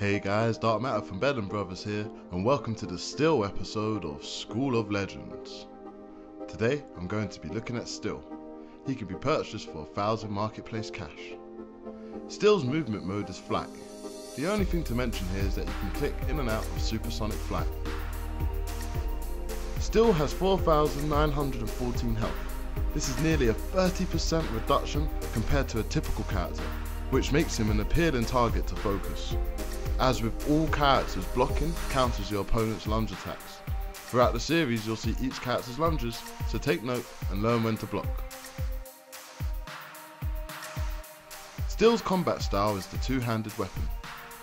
Hey guys, Dark Matter from Bed & Brothers here, and welcome to the Steel episode of School of Legends. Today, I'm going to be looking at Steel. He can be purchased for 1,000 marketplace cash. Steel's movement mode is flight. The only thing to mention here is that you can click in and out of supersonic flight. Steel has 4,914 health. This is nearly a 30% reduction compared to a typical character, which makes him an appealing target to focus. As with all characters, blocking counters your opponent's lunge attacks. Throughout the series you'll see each character's lunges, so take note and learn when to block. Steel's combat style is the two-handed weapon.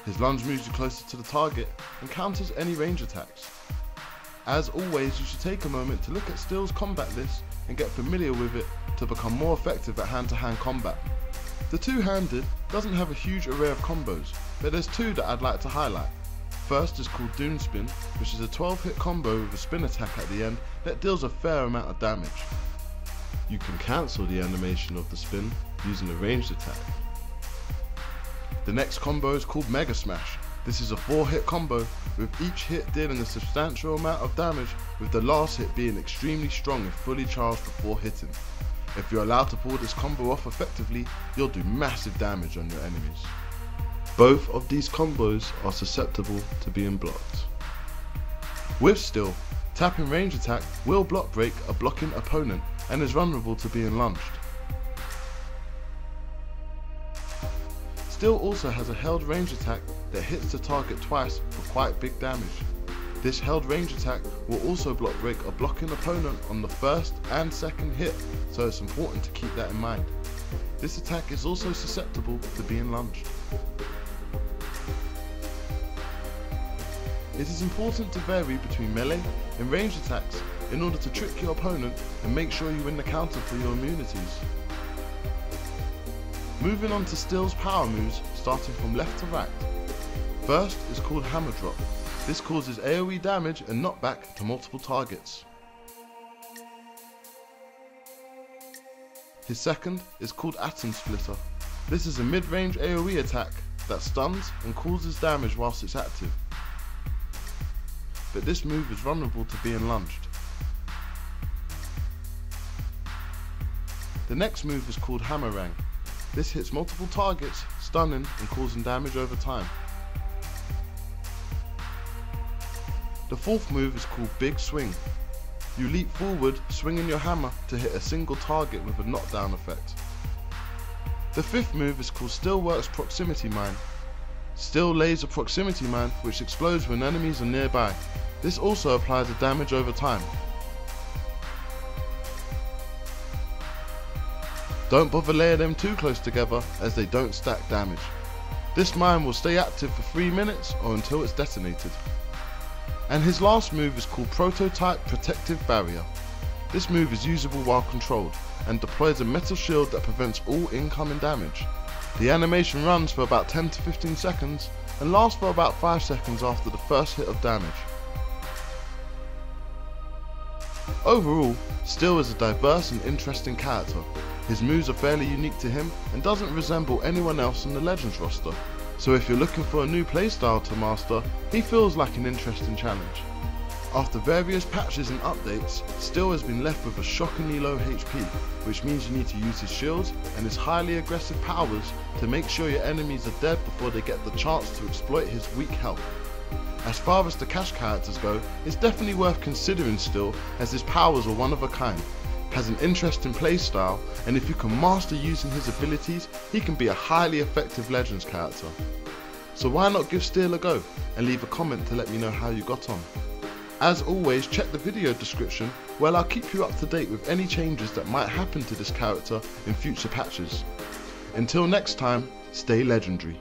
His lunge moves you closer to the target and counters any range attacks. As always, you should take a moment to look at Steel's combat list and get familiar with it to become more effective at hand-to-hand combat. The two-handed doesn't have a huge array of combos, but there's two that I'd like to highlight. First is called Doom Spin, which is a 12-hit combo with a spin attack at the end that deals a fair amount of damage. You can cancel the animation of the spin using a ranged attack. The next combo is called Mega Smash. This is a 4-hit combo, with each hit dealing a substantial amount of damage, with the last hit being extremely strong if fully charged before hitting. If you're allowed to pull this combo off effectively, you'll do massive damage on your enemies. Both of these combos are susceptible to being blocked. With Steel, tapping range attack will block break a blocking opponent and is vulnerable to being lunged. Steel also has a held range attack that hits the target twice for quite big damage. This held range attack will also block break a blocking opponent on the first and second hit, so it's important to keep that in mind. This attack is also susceptible to being lunged. It is important to vary between melee and range attacks in order to trick your opponent and make sure you win the counter for your immunities. Moving on to Steel's power moves, starting from left to right. First is called Hammer Drop. This causes AoE damage and knockback to multiple targets. His second is called Atom Splitter. This is a mid-range AoE attack that stuns and causes damage whilst it's active. But this move is vulnerable to being lunged. The next move is called Hammerang. This hits multiple targets, stunning and causing damage over time. The fourth move is called Big Swing. You leap forward, swinging your hammer to hit a single target with a knockdown effect. The fifth move is called Steelworks Proximity Mine. Steel lays a proximity mine which explodes when enemies are nearby. This also applies a damage over time. Don't bother laying them too close together as they don't stack damage. This mine will stay active for 3 minutes or until it's detonated. And his last move is called Prototype Protective Barrier. This move is usable while controlled and deploys a metal shield that prevents all incoming damage. The animation runs for about 10 to 15 seconds and lasts for about 5 seconds after the first hit of damage. Overall, Steel is a diverse and interesting character. His moves are fairly unique to him and doesn't resemble anyone else in the Legends roster. So if you're looking for a new playstyle to master, he feels like an interesting challenge. After various patches and updates, Steel has been left with a shockingly low HP, which means you need to use his shields and his highly aggressive powers to make sure your enemies are dead before they get the chance to exploit his weak health. As far as the cash characters go, it's definitely worth considering Steel, as his powers are one of a kind, has an interesting playstyle, and if you can master using his abilities, he can be a highly effective Legends character. So why not give Steel a go, and leave a comment to let me know how you got on. As always, check the video description where I'll keep you up to date with any changes that might happen to this character in future patches. Until next time, stay legendary.